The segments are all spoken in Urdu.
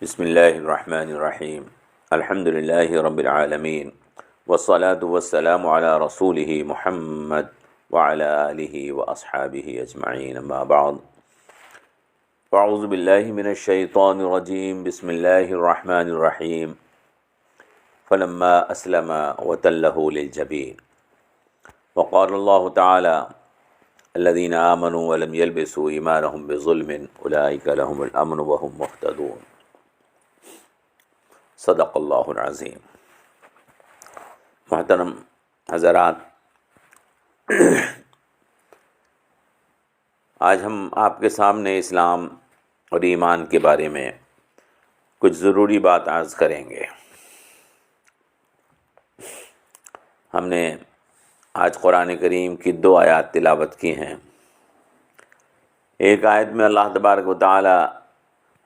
بسم اللہ الرحمن الرحیم الحمد للہ رب العالمین والصلاة والسلام علی رسولہ محمد وعلی آلہ واصحابہ اجمعین اما بعد فاعوذ باللہ من الشیطان الرجیم بسم اللہ الرحمن الرحیم فلما اسلم وتلہ للجبین وقال اللہ تعالی الذین آمنوا ولم يلبسوا ایمانهم بظلم اولئک لهم الامن وهم مہتدون۔ صدق اللہ العظیم۔ محترم حضرات، آج ہم آپ کے سامنے اسلام اور ایمان کے بارے میں کچھ ضروری بات عرض کریں گے۔ ہم نے آج قرآن کریم کی 2 آیات تلاوت کی ہیں۔ ایک آیت میں اللہ تبارک و تعالی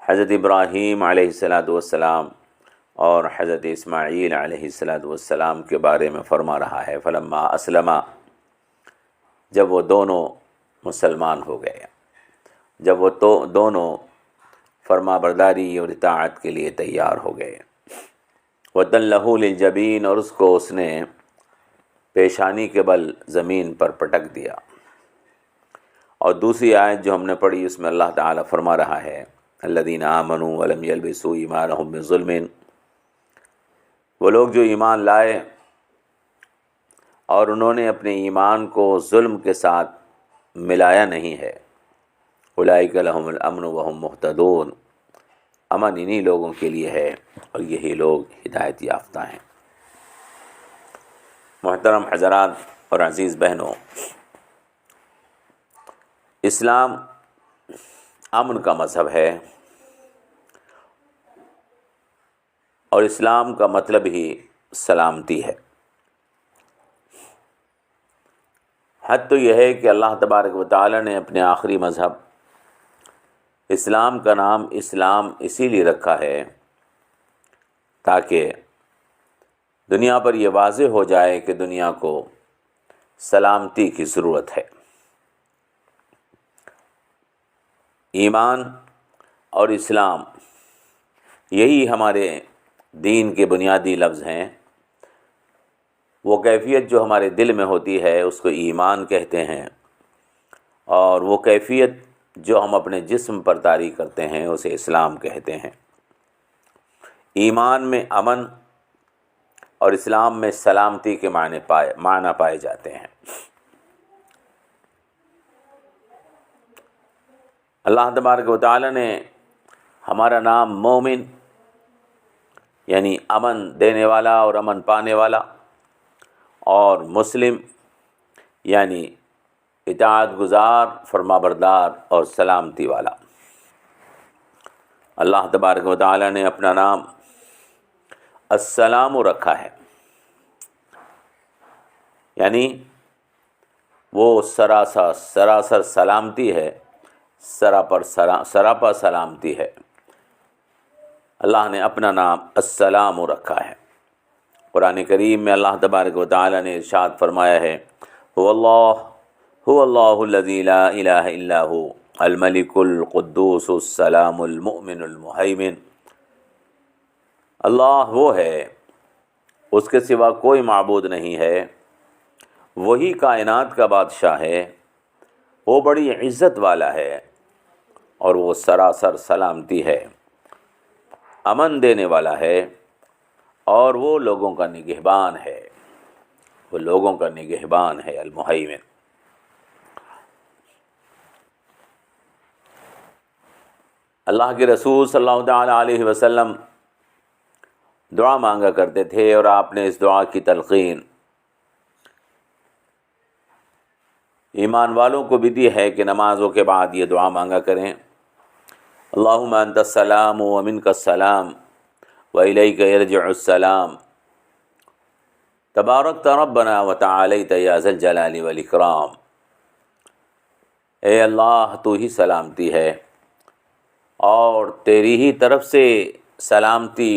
حضرت ابراہیم علیہ السلام اور حضرت اسماعیل علیہ السلام کے بارے میں فرما رہا ہے، فلما اسلما، جب وہ دونوں مسلمان ہو گئے، جب وہ دونوں فرما برداری اور اطاعت کے لیے تیار ہو گئے۔ وَتَلَّهُ لِلْجَبِينِ، اور اس نے پیشانی کے بل زمین پر پٹک دیا۔ اور دوسری آیت جو ہم نے پڑھی اس میں اللہ تعالیٰ فرما رہا ہے، الَّذِينَ آمَنُوا وَلَمْ يَلْبِسُوا إِيمَانَهُمْ بِظُلْمٍ، وہ لوگ جو ایمان لائے اور انہوں نے اپنے ایمان کو ظلم کے ساتھ ملایا نہیں ہے، اولئک لہم الامن وہم مہتدون، امن انہی لوگوں کے لیے ہے اور یہی لوگ ہدایت یافتہ ہیں۔ محترم حضرات اور عزیز بہنوں، اسلام امن کا مذہب ہے، اور اسلام کا مطلب ہی سلامتی ہے۔ حد تو یہ ہے کہ اللہ تبارک و تعالی نے اپنے آخری مذہب اسلام کا نام اسلام اسی لیے رکھا ہے تاکہ دنیا پر یہ واضح ہو جائے کہ دنیا کو سلامتی کی ضرورت ہے۔ ایمان اور اسلام یہی ہمارے دین کے بنیادی لفظ ہیں۔ وہ کیفیت جو ہمارے دل میں ہوتی ہے اس کو ایمان کہتے ہیں، اور وہ کیفیت جو ہم اپنے جسم پر طاری کرتے ہیں اسے اسلام کہتے ہیں۔ ایمان میں امن اور اسلام میں سلامتی کے معنی پائے جاتے ہیں۔ اللہ تبارک و تعالی نے ہمارا نام مومن یعنی امن دینے والا اور امن پانے والا، اور مسلم یعنی اطاعت گزار، فرما بردار اور سلامتی والا۔ اللہ تبارک و تعالی نے اپنا نام السلام رکھا ہے، یعنی وہ سراسر سلامتی ہے، سراپا سلامتی ہے۔ اللہ نے اپنا نام السلام رکھا ہے۔ قرآن کریم میں اللہ تبارک و تعالی نے ارشاد فرمایا ہے، هو اللہ الذی لا الہ الا هو الملک القدوس السلام المؤمن المہیمن۔ اللہ وہ ہے، اس کے سوا کوئی معبود نہیں ہے، وہی کائنات کا بادشاہ ہے، وہ بڑی عزت والا ہے اور وہ سراسر سلامتی ہے، امن دینے والا ہے، اور وہ لوگوں کا نگہبان ہے، وہ لوگوں کا نگہبان ہے، المہیمن۔ اللہ کے رسول صلی اللہ تعالی علیہ وسلم دعا مانگا کرتے تھے، اور آپ نے اس دعا کی تلقین ایمان والوں کو بھی دی ہے کہ نمازوں کے بعد یہ دعا مانگا کریں، اللہم انت السلام ومنک السلام وإلیک یرجع السلام تبارکت ربنا وتعالیت یا ذا الجلال والاکرام۔ اے اللہ، تو ہی سلامتی ہے اور تیری ہی طرف سے سلامتی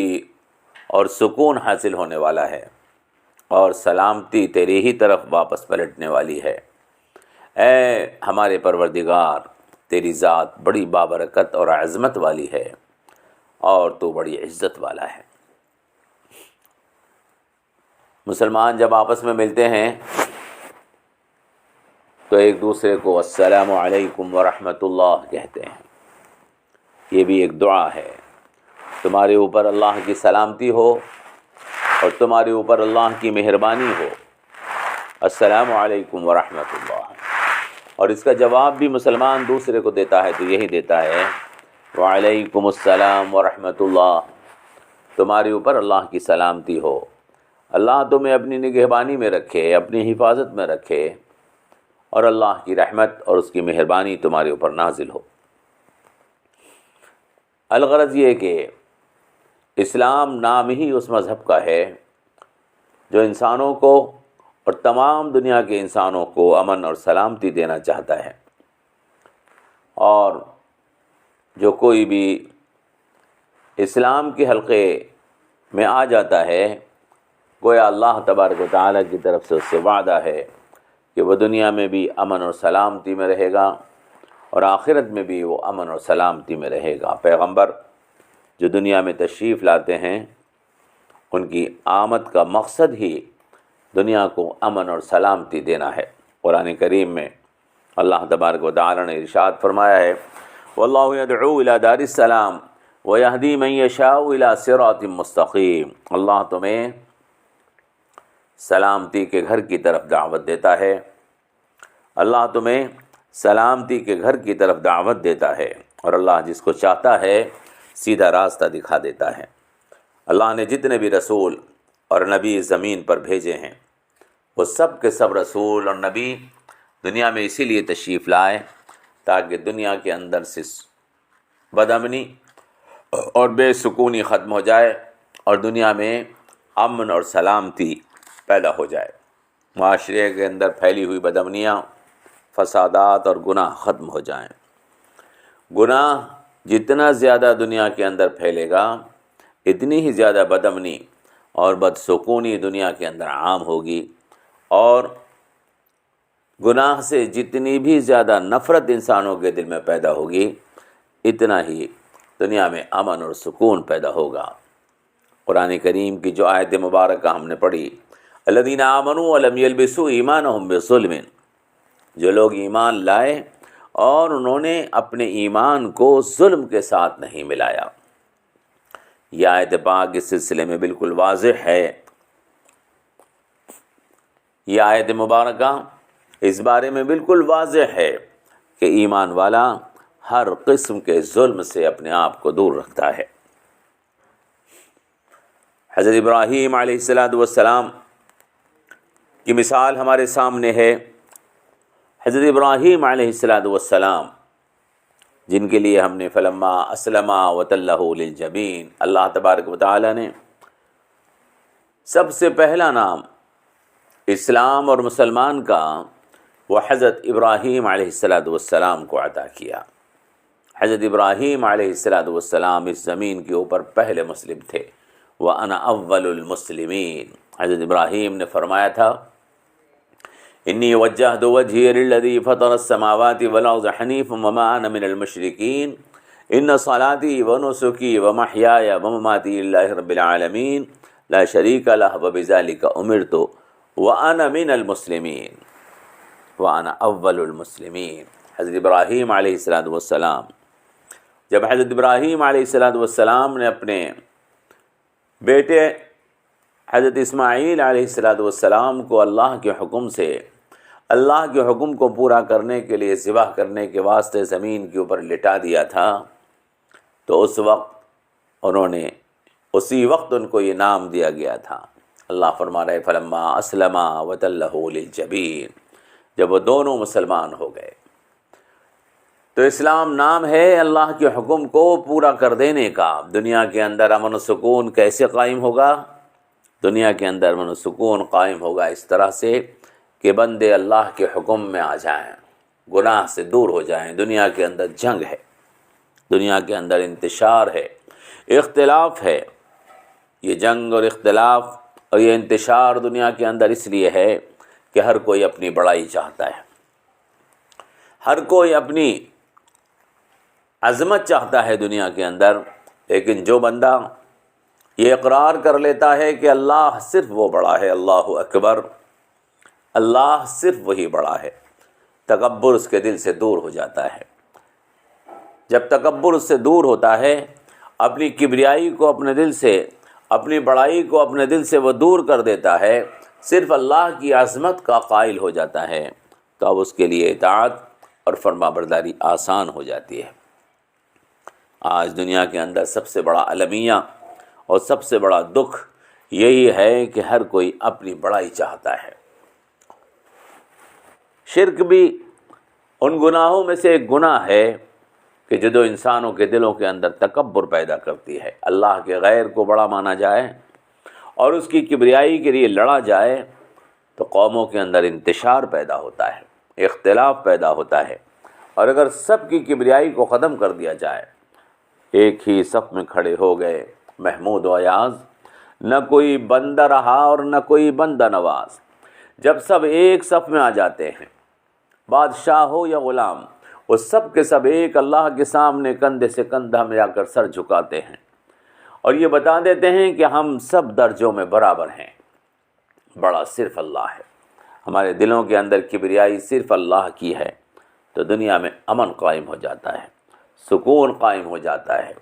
اور سکون حاصل ہونے والا ہے، اور سلامتی تیری ہی طرف واپس پلٹنے والی ہے۔ اے ہمارے پروردگار، تیری ذات بڑی بابرکت اور عظمت والی ہے، اور تو بڑی عزت والا ہے۔ مسلمان جب آپس میں ملتے ہیں تو ایک دوسرے کو السلام علیکم ورحمۃ اللہ کہتے ہیں، یہ بھی ایک دعا ہے، تمہارے اوپر اللہ کی سلامتی ہو اور تمہارے اوپر اللہ کی مہربانی ہو، السلام علیکم ورحمۃ اللہ۔ اور اس کا جواب بھی مسلمان دوسرے کو دیتا ہے تو یہی دیتا ہے، وعلیکم السلام ورحمۃ اللہ، تمہارے اوپر اللہ کی سلامتی ہو، اللہ تمہیں اپنی نگہبانی میں رکھے، اپنی حفاظت میں رکھے، اور اللہ کی رحمت اور اس کی مہربانی تمہارے اوپر نازل ہو۔ الغرض یہ کہ اسلام نام ہی اس مذہب کا ہے جو انسانوں کو اور تمام دنیا کے انسانوں کو امن اور سلامتی دینا چاہتا ہے، اور جو کوئی بھی اسلام کے حلقے میں آ جاتا ہے گویا اللہ تبارک و تعالیٰ کی طرف سے اس سے وعدہ ہے کہ وہ دنیا میں بھی امن اور سلامتی میں رہے گا اور آخرت میں بھی وہ امن اور سلامتی میں رہے گا۔ پیغمبر جو دنیا میں تشریف لاتے ہیں ان کی آمد کا مقصد ہی دنیا کو امن اور سلامتی دینا ہے۔ قرآن کریم میں اللہ تبارک و تعالیٰ نے ارشاد فرمایا ہے، واللہ یدعو الی دار السلام ویہدی من یشاء الی صراط مستقیم، اللہ تمہیں سلامتی کے گھر کی طرف دعوت دیتا ہے، اللہ تمہیں سلامتی کے گھر کی طرف دعوت دیتا ہے، اور اللہ جس کو چاہتا ہے سیدھا راستہ دکھا دیتا ہے۔ اللہ نے جتنے بھی رسول اور نبی زمین پر بھیجے ہیں وہ سب کے سب رسول اور نبی دنیا میں اسی لیے تشریف لائے تاکہ دنیا کے اندر سے بدامنی اور بے سکونی ختم ہو جائے اور دنیا میں امن اور سلامتی پیدا ہو جائے، معاشرے کے اندر پھیلی ہوئی بدامنیاں، فسادات اور گناہ ختم ہو جائیں۔ گناہ جتنا زیادہ دنیا کے اندر پھیلے گا اتنی ہی زیادہ بدامنی اور بدسکونی دنیا کے اندر عام ہوگی، اور گناہ سے جتنی بھی زیادہ نفرت انسانوں کے دل میں پیدا ہوگی اتنا ہی دنیا میں امن اور سکون پیدا ہوگا۔ قرآن کریم کی جو آیت مبارکہ ہم نے پڑھی، الذین آمنوا ولم یلبسوا ایمانہم بظلم، جو لوگ ایمان لائے اور انہوں نے اپنے ایمان کو ظلم کے ساتھ نہیں ملایا۔ یہ آیت پاک اس سلسلے میں بالکل واضح ہے، یہ آیت مبارکہ اس بارے میں بالکل واضح ہے کہ ایمان والا ہر قسم کے ظلم سے اپنے آپ کو دور رکھتا ہے۔ حضرت ابراہیم علیہ السلام کی مثال ہمارے سامنے ہے۔ حضرت ابراہیم علیہ السلام جن کے لیے ہم نے فلما اسلما وتلہ للجبین، اللہ تبارک و تعالی نے سب سے پہلا نام اسلام اور مسلمان کا وہ حضرت ابراہیم علیہ السلام کو عطا کیا۔ حضرت ابراہیم علیہ السلام اس زمین کے اوپر پہلے مسلم تھے، وَأَنَا أَوَّلُ الْمُسْلِمِينَ۔ حضرت ابراہیم نے فرمایا تھا، انی وجہت وجہی للذی فطر السماوات والارض حنیفا وما انا من المشرکین ان صلاتی ونسکی ومحیای ومماتی للہ رب العالمین لا شریک لہ وبذلک امرت وانا من المسلمین وانا اول المسلمین۔ حضرت ابراہیم علیہ السلام، جب حضرت ابراہیم علیہ السلام نے اپنے بیٹے حضرت اسماعیل علیہ السلام کو اللہ کے حکم کو پورا کرنے کے لیے ذبح کرنے کے واسطے زمین کے اوپر لٹا دیا تھا، تو اسی وقت ان کو یہ نام دیا گیا تھا۔ اللہ فرما رہے فلما اسلما وتلہ للجبین، جب وہ دونوں مسلمان ہو گئے۔ تو اسلام نام ہے اللہ کے حکم کو پورا کر دینے کا۔ دنیا کے اندر امن و سکون کیسے قائم ہوگا؟ دنیا کے اندر امن و سکون قائم ہوگا اس طرح سے کہ بندے اللہ کے حکم میں آ جائیں، گناہ سے دور ہو جائیں۔ دنیا کے اندر جنگ ہے، دنیا کے اندر انتشار ہے، اختلاف ہے۔ یہ جنگ اور اختلاف اور یہ انتشار دنیا کے اندر اس لیے ہے کہ ہر کوئی اپنی بڑائی چاہتا ہے، ہر کوئی اپنی عظمت چاہتا ہے دنیا کے اندر، لیکن جو بندہ یہ اقرار کر لیتا ہے کہ اللہ صرف وہ بڑا ہے، اللہ اکبر، اللہ صرف وہی بڑا ہے، تکبر اس کے دل سے دور ہو جاتا ہے۔ جب تکبر اس سے دور ہوتا ہے، اپنی کبریائی کو اپنے دل سے، اپنی بڑائی کو اپنے دل سے وہ دور کر دیتا ہے، صرف اللہ کی عظمت کا قائل ہو جاتا ہے، تو اب اس کے لیے اطاعت اور فرما برداری آسان ہو جاتی ہے۔ آج دنیا کے اندر سب سے بڑا المیہ اور سب سے بڑا دکھ یہی ہے کہ ہر کوئی اپنی بڑائی چاہتا ہے۔ شرک بھی ان گناہوں میں سے ایک گناہ ہے کہ جو انسانوں کے دلوں کے اندر تکبر پیدا کرتی ہے۔ اللہ کے غیر کو بڑا مانا جائے اور اس کی کبریائی کے لیے لڑا جائے تو قوموں کے اندر انتشار پیدا ہوتا ہے، اختلاف پیدا ہوتا ہے، اور اگر سب کی کبریائی کو ختم کر دیا جائے، ایک ہی صف میں کھڑے ہو گئے محمود و ایاز، نہ کوئی بندہ رہا اور نہ کوئی بندہ نواز۔ جب سب ایک صف میں آ جاتے ہیں، بادشاہ ہو یا غلام، وہ سب کے سب ایک اللہ کے سامنے کندھے سے کندھا ملا کر سر جھکاتے ہیں اور یہ بتا دیتے ہیں کہ ہم سب درجوں میں برابر ہیں، بڑا صرف اللہ ہے۔ ہمارے دلوں کے اندر کبریائی صرف اللہ کی ہے تو دنیا میں امن قائم ہو جاتا ہے، سکون قائم ہو جاتا ہے،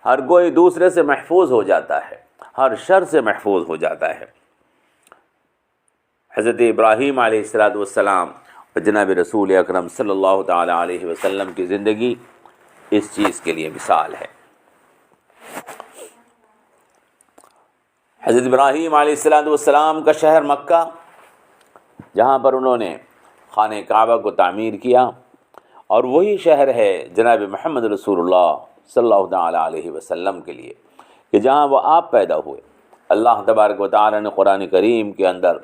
ہر کوئی دوسرے سے محفوظ ہو جاتا ہے، ہر شر سے محفوظ ہو جاتا ہے۔ حضرت ابراہیم علیہ السلام اور جناب رسول اکرم صلی اللہ تعالی علیہ وسلم کی زندگی اس چیز کے لیے مثال ہے۔ حضرت ابراہیم علیہ السلام کا شہر مکہ، جہاں پر انہوں نے خانہ کعبہ کو تعمیر کیا، اور وہی شہر ہے جناب محمد رسول اللہ صلی اللہ تعالی علیہ وسلم کے لیے کہ جہاں وہ آپ پیدا ہوئے۔ اللہ تبارک و تعالی نے قرآن کریم کے اندر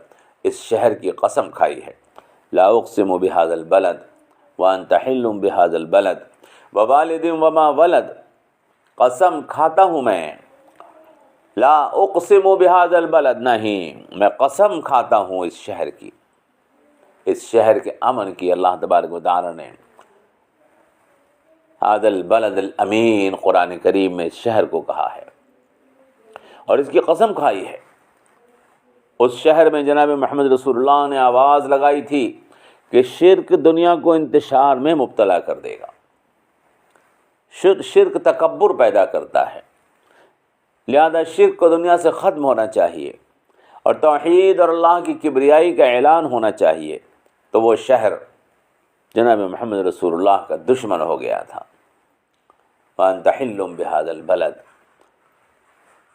اس شہر کی قسم کھائی ہے، لا اقسم بهذا البلد وانت حل بهذا البلد ووالد وما ولد، قسم کھاتا ہوں میں، لا اقسم بهذا البلد، نہیں، میں قسم کھاتا ہوں اس شہر کی، اس شہر کے امن کی۔ اللہ تبارک و تعالی نے هذا البلد الامین قرآن کریم میں اس شہر کو کہا ہے اور اس کی قسم کھائی ہے۔ اس شہر میں جناب محمد رسول اللہ نے آواز لگائی تھی کہ شرک دنیا کو انتشار میں مبتلا کر دے گا، شرک تکبر پیدا کرتا ہے، لہذا شرک کو دنیا سے ختم ہونا چاہیے اور توحید اور اللہ کی کبریائی کا اعلان ہونا چاہیے۔ تو وہ شہر جناب محمد رسول اللہ کا دشمن ہو گیا تھا، وَأَنْتَ حِلٌّ بِهَذَا الْبَلَدِ،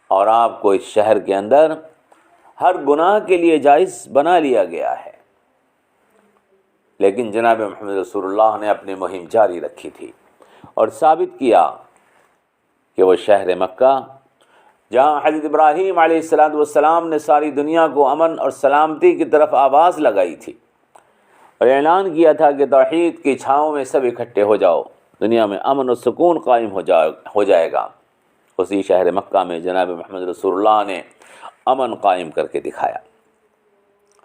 اور آپ کو اس شہر کے اندر ہر گناہ کے لیے جائز بنا لیا گیا ہے۔ لیکن جناب محمد رسول اللہ نے اپنی مہم جاری رکھی تھی اور ثابت کیا کہ وہ شہر مکہ، جہاں حضرت ابراہیم علیہ السلام نے ساری دنیا کو امن اور سلامتی کی طرف آواز لگائی تھی اور اعلان کیا تھا کہ توحید کی چھاؤں میں سب اکٹھے ہو جاؤ، دنیا میں امن و سکون قائم ہو جائے گا، اسی شہر مکہ میں جناب محمد رسول اللہ نے امن قائم کر کے دکھایا۔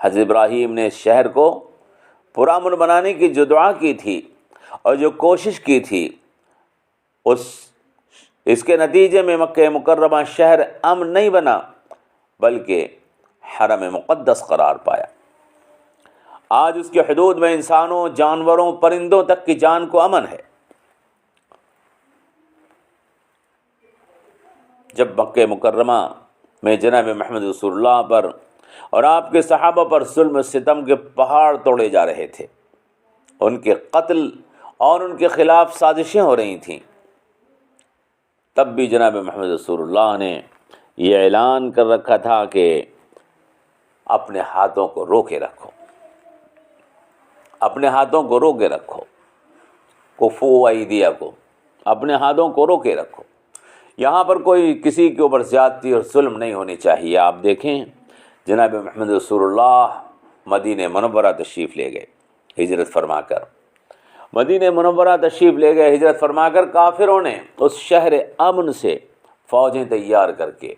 حضرت ابراہیم نے اس شہر کو پرامن بنانے کی جو دعا کی تھی اور جو کوشش کی تھی، اس کے نتیجے میں مکہ مکرمہ شہر امن نہیں بنا بلکہ حرم مقدس قرار پایا۔ آج اس کی حدود میں انسانوں، جانوروں، پرندوں تک کی جان کو امن ہے۔ جب مکہ مکرمہ میں جناب محمد رسول اللہ پر اور آپ کے صحابہ پر ظلم و ستم کے پہاڑ توڑے جا رہے تھے، ان کے قتل اور ان کے خلاف سازشیں ہو رہی تھیں، تب بھی جناب محمد رسول اللہ نے یہ اعلان کر رکھا تھا کہ اپنے ہاتھوں کو روکے رکھو، اپنے ہاتھوں کو روکے رکھو، کفو ایدیکم، اپنے ہاتھوں کو روکے رکھو۔ یہاں پر کوئی کسی کے اوپر زیادتی اور ظلم نہیں ہونی چاہیے۔ آپ دیکھیں جناب محمد رسول اللہ مدینہ منورہ تشریف لے گئے ہجرت فرما کر، مدینہ منورہ تشریف لے گئے ہجرت فرما کر، کافروں نے اس شہر امن سے فوجیں تیار کر کے،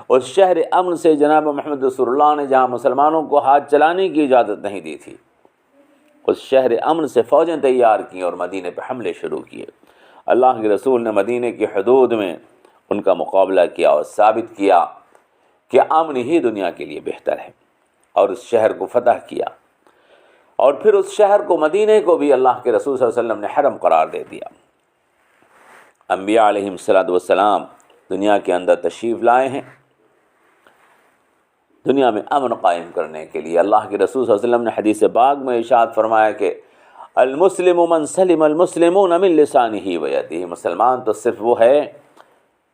اس شہر امن سے جناب محمد رسول اللہ نے جہاں مسلمانوں کو ہاتھ چلانے کی اجازت نہیں دی تھی، اس شہر امن سے فوجیں تیار کیں اور مدینہ پہ حملے شروع کیے۔ اللہ کے رسول نے مدینہ کی حدود میں ان کا مقابلہ کیا اور ثابت کیا کہ امن ہی دنیا کے لیے بہتر ہے، اور اس شہر کو فتح کیا، اور پھر اس شہر کو، مدینے کو بھی اللہ کے رسول صلی اللہ علیہ وسلم نے حرم قرار دے دیا۔ انبیاء علیہم السلام دنیا کے اندر تشریف لائے ہیں دنیا میں امن قائم کرنے کے لیے۔ اللہ کے رسول صلی اللہ علیہ وسلم نے حدیث پاک میں ارشاد فرمایا کہ المسلم من سلم المسلمون من لسانہ ویدہ، مسلمان تو صرف وہ ہے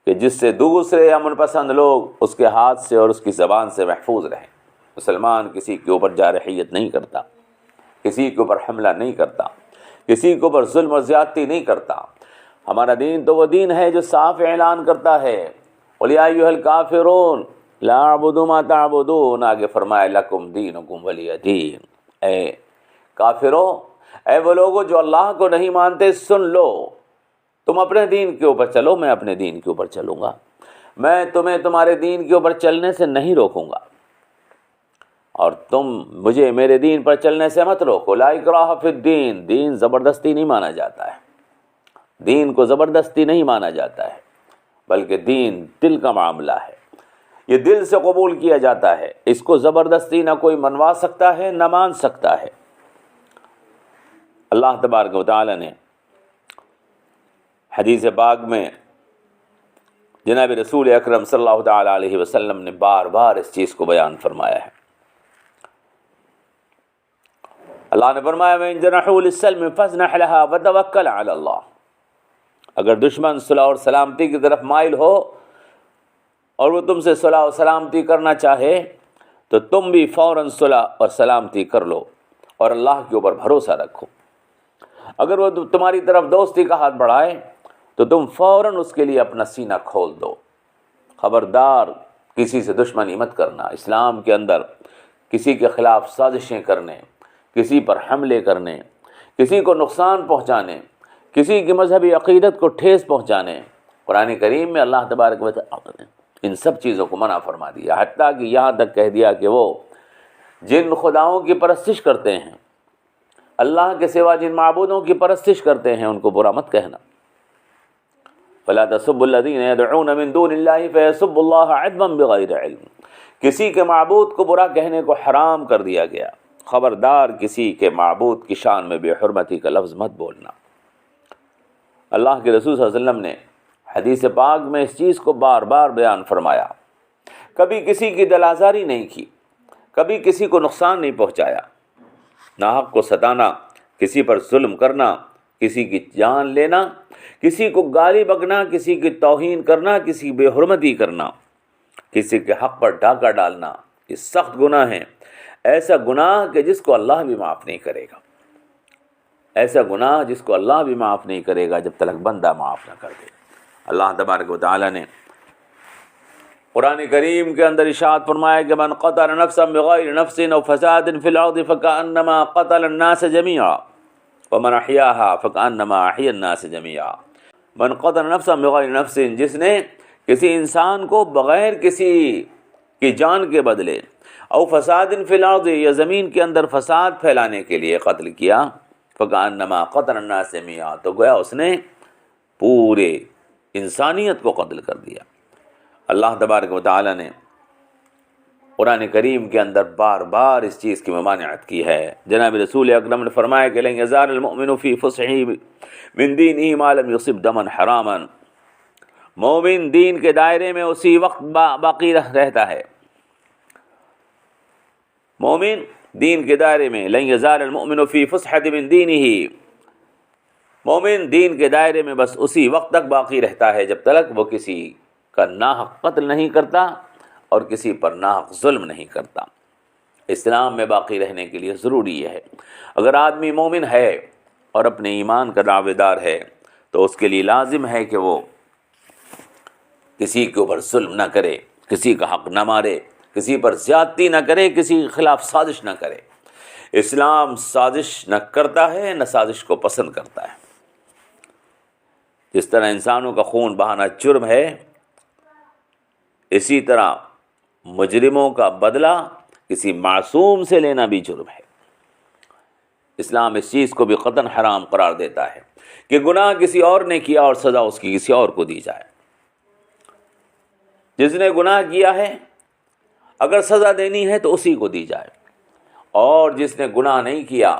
کہ جس سے دوسرے امن پسند لوگ اس کے ہاتھ سے اور اس کی زبان سے محفوظ رہیں۔ مسلمان کسی کے اوپر جارحیت نہیں کرتا، کسی کے اوپر حملہ نہیں کرتا، کسی کے اوپر ظلم اور زیادتی نہیں کرتا۔ ہمارا دین تو وہ دین ہے جو صاف اعلان کرتا ہے قُلْ يَا أَيُّهَا الْكَافِرُونَ لَا أَعْبُدُ مَا تَعْبُدُونَ، آگے فرمایا لَكُمْ دِينُكُمْ وَلِيَ دِينِ، اے کافرو، اے وہ لوگوں جو اللہ کو نہیں مانتے، سن لو، تم اپنے دین کے اوپر چلو، میں اپنے دین کے اوپر چلوں گا، میں تمہیں تمہارے دین کے اوپر چلنے سے نہیں روکوں گا، اور تم مجھے میرے دین پر چلنے سے مت روکو۔ لا اکراہ فی الدین، دین زبردستی نہیں مانا جاتا ہے، دین کو زبردستی نہیں مانا جاتا ہے، بلکہ دین دل کا معاملہ ہے، یہ دل سے قبول کیا جاتا ہے، اس کو زبردستی نہ کوئی منوا سکتا ہے نہ مان سکتا ہے۔ اللہ تبارک و تعالی نے حدیث پاک میں جناب رسول اکرم صلی اللہ تعالی علیہ وسلم نے بار بار اس چیز کو بیان فرمایا ہے۔ اللہ نے فرمایا وَإِن جَنَحُوا لِلسَّلْمِ فَاجْنَحْ لَهَا وَتَوَكَّلْ عَلَى اللَّهِ، اگر دشمن صلح اور سلامتی کی طرف مائل ہو اور وہ تم سے صلح اور سلامتی کرنا چاہے تو تم بھی فوراً صلح اور سلامتی کر لو اور اللہ کے اوپر بھروسہ رکھو۔ اگر وہ تمہاری طرف دوستی کا ہاتھ بڑھائے تو تم فوراً اس کے لیے اپنا سینہ کھول دو۔ خبردار کسی سے دشمنی مت کرنا۔ اسلام کے اندر کسی کے خلاف سازشیں کرنے، کسی پر حملے کرنے، کسی کو نقصان پہنچانے، کسی کی مذہبی عقیدت کو ٹھیس پہنچانے، قرآن کریم میں اللہ تبارک و تعالی نے ان سب چیزوں کو منع فرما دیا، حتیٰ کہ یہاں تک کہہ دیا کہ وہ جن خداؤں کی پرستش کرتے ہیں، اللہ کے سوا جن معبودوں کی پرستش کرتے ہیں، ان کو برا مت کہنا۔ فَلَا تَسُبُّوا الَّذِينَ يَدْعُونَ مِن دُونِ اللَّهِ فَيَسُبُّوا اللَّهَ عَدْوًا بِغَيْرِ عِلْمٍ، کسی کے معبود کو برا کہنے کو حرام کر دیا گیا۔ خبردار کسی کے معبود کی شان میں بے حرمتی کا لفظ مت بولنا۔ اللہ کے رسول صلی اللہ علیہ وسلم نے حدیث پاک میں اس چیز کو بار بار بیان فرمایا، کبھی کسی کی دل آزاری نہیں کی، کبھی کسی کو نقصان نہیں پہنچایا۔ ناحق کو ستانا، کسی پر ظلم کرنا، کسی کی جان لینا، کسی کو گالی بکنا، کسی کی توہین کرنا، کسی بے حرمتی کرنا، کسی کے حق پر ڈاکہ ڈالنا، یہ سخت گناہ ہیں۔ ایسا گناہ کہ جس کو اللہ بھی معاف نہیں کرے گا، ایسا گناہ جس کو اللہ بھی معاف نہیں کرے گا جب تک بندہ معاف نہ کر دے۔ اللہ تبارک و تعالی نے قرآن کریم کے اندر ارشاد فرمایا کہ من قتل نفسا بغیر نفس او فساد فی الارض فکأنما قتل الناس جميعا ومن احیاها فکأنما احیا الناس جميعا۔ من قتل نفسا بغیر نفس، جس نے کسی انسان کو بغیر کسی کی جان کے بدلے، او فساد فی الارض، یا زمین کے اندر فساد پھیلانے کے لیے قتل کیا، فکأنما قتل الناس جميعا، تو گویا اس نے پورے انسانیت کو قتل کر دیا۔ اللہ تبارک و تعالی نے قرآن کریم کے اندر بار بار اس چیز کی ممانعت کی ہے۔ جناب رسول اکرم نے فرمایا کہ لن یزال المؤمن فی فسحہ من دینہ ما لم یصب دما حراما، مومن دین کے دائرے میں اسی وقت باقی رہتا ہے۔ مومن دین کے دائرے میں، لن یزال المؤمن فی فسحۃ من دینہ، مومن دین کے دائرے میں بس اسی وقت تک باقی رہتا ہے جب تک وہ کسی کا ناحق قتل نہیں کرتا اور کسی پر ناحق ظلم نہیں کرتا۔ اسلام میں باقی رہنے کے لیے ضروری یہ ہے، اگر آدمی مومن ہے اور اپنے ایمان کا دعوے دار ہے تو اس کے لیے لازم ہے کہ وہ کسی کے اوپر ظلم نہ کرے، کسی کا حق نہ مارے، کسی پر زیادتی نہ کرے، کسی کے خلاف سازش نہ کرے۔ اسلام سازش نہ کرتا ہے نہ سازش کو پسند کرتا ہے۔ جس طرح انسانوں کا خون بہانا جرم ہے، اسی طرح مجرموں کا بدلہ کسی معصوم سے لینا بھی جرم ہے۔ اسلام اس چیز کو بھی قطعاً حرام قرار دیتا ہے کہ گناہ کسی اور نے کیا اور سزا اس کی کسی اور کو دی جائے۔ جس نے گناہ کیا ہے اگر سزا دینی ہے تو اسی کو دی جائے، اور جس نے گناہ نہیں کیا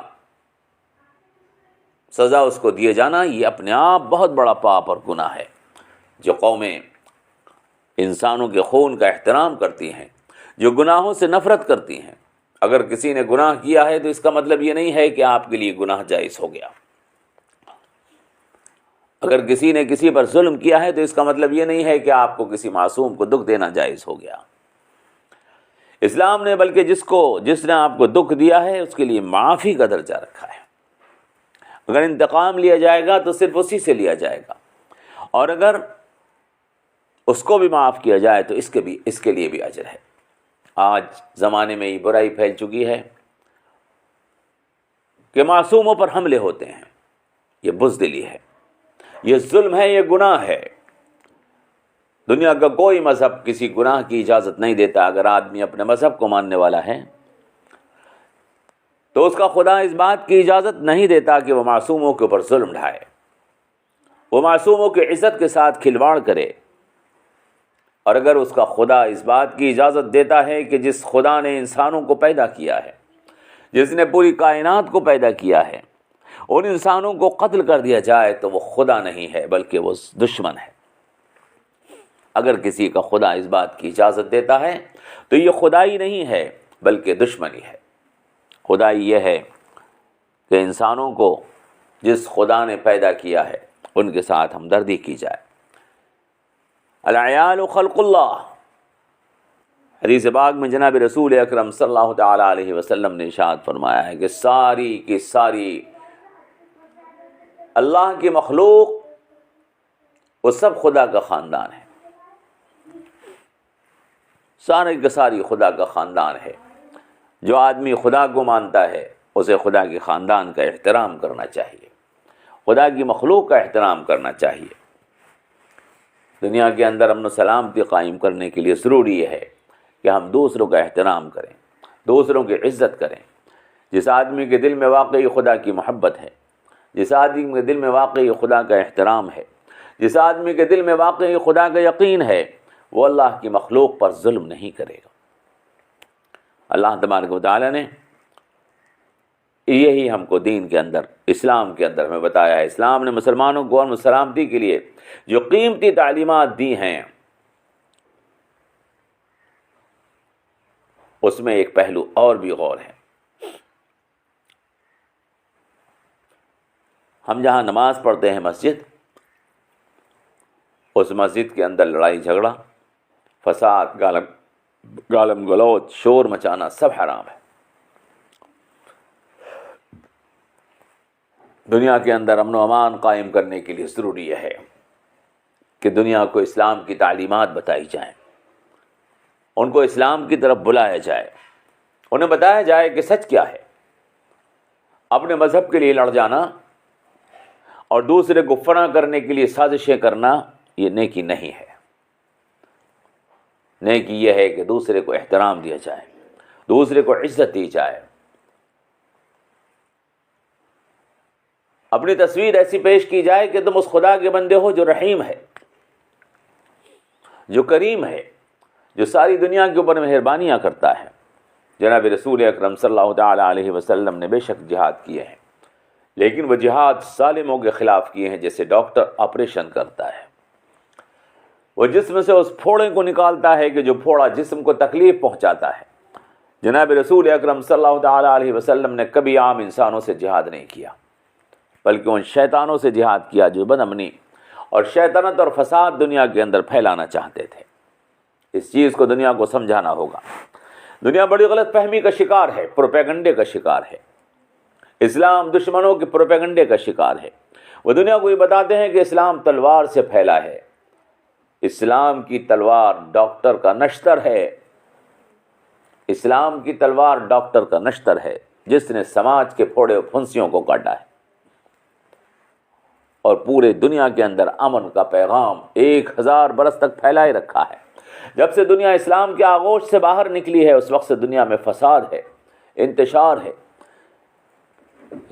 سزا اس کو دیے جانا، یہ اپنے آپ بہت بڑا پاپ اور گناہ ہے۔ جو قومیں انسانوں کے خون کا احترام کرتی ہیں، جو گناہوں سے نفرت کرتی ہیں، اگر کسی نے گناہ کیا ہے تو اس کا مطلب یہ نہیں ہے کہ آپ کے لیے گناہ جائز ہو گیا۔ اگر کسی نے کسی پر ظلم کیا ہے تو اس کا مطلب یہ نہیں ہے کہ آپ کو کسی معصوم کو دکھ دینا جائز ہو گیا۔ اسلام نے بلکہ جس نے آپ کو دکھ دیا ہے اس کے لیے معافی کا درجہ رکھا ہے۔ اگر انتقام لیا جائے گا تو صرف اسی سے لیا جائے گا، اور اگر اس کو بھی معاف کیا جائے تو اس کے لیے بھی اجر ہے۔ آج زمانے میں یہ برائی پھیل چکی ہے کہ معصوموں پر حملے ہوتے ہیں، یہ بزدلی ہے، یہ ظلم ہے، یہ گناہ ہے۔ دنیا کا کوئی مذہب کسی گناہ کی اجازت نہیں دیتا۔ اگر آدمی اپنے مذہب کو ماننے والا ہے تو اس کا خدا اس بات کی اجازت نہیں دیتا کہ وہ معصوموں کے اوپر ظلم ڈھائے، وہ معصوموں کی عزت کے ساتھ کھلواڑ کرے۔ اور اگر اس کا خدا اس بات کی اجازت دیتا ہے کہ جس خدا نے انسانوں کو پیدا کیا ہے، جس نے پوری کائنات کو پیدا کیا ہے، ان انسانوں کو قتل کر دیا جائے تو وہ خدا نہیں ہے بلکہ وہ دشمن ہے۔ اگر کسی کا خدا اس بات کی اجازت دیتا ہے تو یہ خدائی نہیں ہے بلکہ دشمنی ہے۔ خدائی یہ ہے کہ انسانوں کو جس خدا نے پیدا کیا ہے ان کے ساتھ ہمدردی کی جائے۔ العیال خلق اللہ، حدیث پاک میں جناب رسول اکرم صلی اللہ تعالی علیہ وسلم نے ارشاد فرمایا ہے کہ ساری کی ساری اللہ کی مخلوق وہ سب خدا کا خاندان ہے، ساری کی ساری خدا کا خاندان ہے۔ جو آدمی خدا کو مانتا ہے اسے خدا کے خاندان کا احترام کرنا چاہیے، خدا کی مخلوق کا احترام کرنا چاہیے۔ دنیا کے اندر امن و سلامتی قائم کرنے کے لیے ضروری ہے کہ ہم دوسروں کا احترام کریں، دوسروں کی عزت کریں۔ جس آدمی کے دل میں واقعی خدا کی محبت ہے، جس آدمی کے دل میں واقعی خدا کا احترام ہے، جس آدمی کے دل میں واقعی خدا کا یقین ہے، وہ اللہ کی مخلوق پر ظلم نہیں کرے گا۔ اللہ تبارک و تعالی نے یہی ہم کو دین کے اندر، اسلام کے اندر ہمیں بتایا ہے۔ اسلام نے مسلمانوں کو امن و سلامتی کے لیے جو قیمتی تعلیمات دی ہیں اس میں ایک پہلو اور بھی غور ہے۔ ہم جہاں نماز پڑھتے ہیں مسجد، اس مسجد کے اندر لڑائی جھگڑا، فساد، گالم گلوچ، شور مچانا سب حرام ہے۔ دنیا کے اندر امن و امان قائم کرنے کے لیے ضروری ہے کہ دنیا کو اسلام کی تعلیمات بتائی جائیں، ان کو اسلام کی طرف بلایا جائے، انہیں بتایا جائے کہ سچ کیا ہے۔ اپنے مذہب کے لیے لڑ جانا اور دوسرے کو فنا کرنے کے لیے سازشیں کرنا یہ نیکی نہیں ہے۔ نیکی یہ ہے کہ دوسرے کو احترام دیا جائے، دوسرے کو عزت دی جائے، اپنی تصویر ایسی پیش کی جائے کہ تم اس خدا کے بندے ہو جو رحیم ہے، جو کریم ہے، جو ساری دنیا کے اوپر مہربانیاں کرتا ہے۔ جناب رسول اکرم صلی اللہ تعالی علیہ وسلم نے بے شک جہاد کیے ہیں، لیکن وہ جہاد ظالموں کے خلاف کیے ہیں۔ جیسے ڈاکٹر آپریشن کرتا ہے، وہ جسم سے اس پھوڑے کو نکالتا ہے کہ جو پھوڑا جسم کو تکلیف پہنچاتا ہے۔ جناب رسول اکرم صلی اللہ تعالی علیہ وسلم نے کبھی عام انسانوں سے جہاد نہیں کیا، بلکہ ان شیطانوں سے جہاد کیا جو بد امنی اور شیطنت اور فساد دنیا کے اندر پھیلانا چاہتے تھے۔ اس چیز کو دنیا کو سمجھانا ہوگا۔ دنیا بڑی غلط فہمی کا شکار ہے، پروپیگنڈے کا شکار ہے۔ اسلام دشمنوں کے پروپیگنڈے کا شکار ہے۔ وہ دنیا کو یہ بتاتے ہیں کہ اسلام تلوار سے پھیلا ہے۔ اسلام کی تلوار ڈاکٹر کا نشتر ہے۔ اسلام کی تلوار ڈاکٹر کا نشتر ہے جس نے سماج کے پھوڑے و پھنسیوں کو کاٹا ہے اور پورے دنیا کے اندر امن کا پیغام 1000 برس تک پھیلائے رکھا ہے۔ جب سے دنیا اسلام کے آغوش سے باہر نکلی ہے اس وقت سے دنیا میں فساد ہے، انتشار ہے۔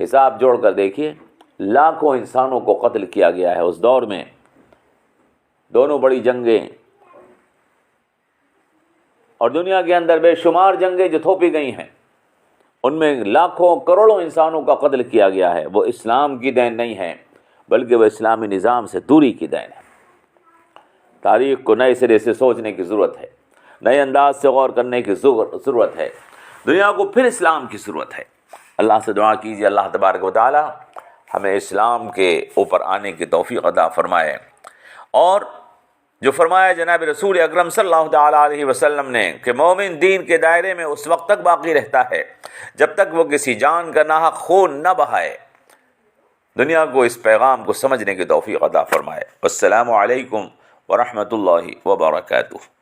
حساب جوڑ کر دیکھیے، لاکھوں انسانوں کو قتل کیا گیا ہے۔ اس دور میں دونوں بڑی جنگیں اور دنیا کے اندر بے شمار جنگیں جو تھوپی گئی ہیں، ان میں لاکھوں کروڑوں انسانوں کا قتل کیا گیا ہے، وہ اسلام کی دین نہیں ہے، بلکہ وہ اسلامی نظام سے دوری کی دین ہے۔ تاریخ کو نئے سرے سے سوچنے کی ضرورت ہے، نئے انداز سے غور کرنے کی ضرورت ہے، دنیا کو پھر اسلام کی ضرورت ہے۔ اللہ سے دعا کیجیے اللہ تبارک و تعالی ہمیں اسلام کے اوپر آنے کی توفیق عطا فرمائے، اور جو فرمایا جناب رسول اکرم صلی اللہ تعالیٰ علیہ وسلم نے کہ مومن دین کے دائرے میں اس وقت تک باقی رہتا ہے جب تک وہ کسی جان کا ناحق خون نہ بہائے۔ دنیا کو اس پیغام کو سمجھنے کی توفیق عطا فرمائے۔ السلام علیکم ورحمۃ اللہ وبرکاتہ۔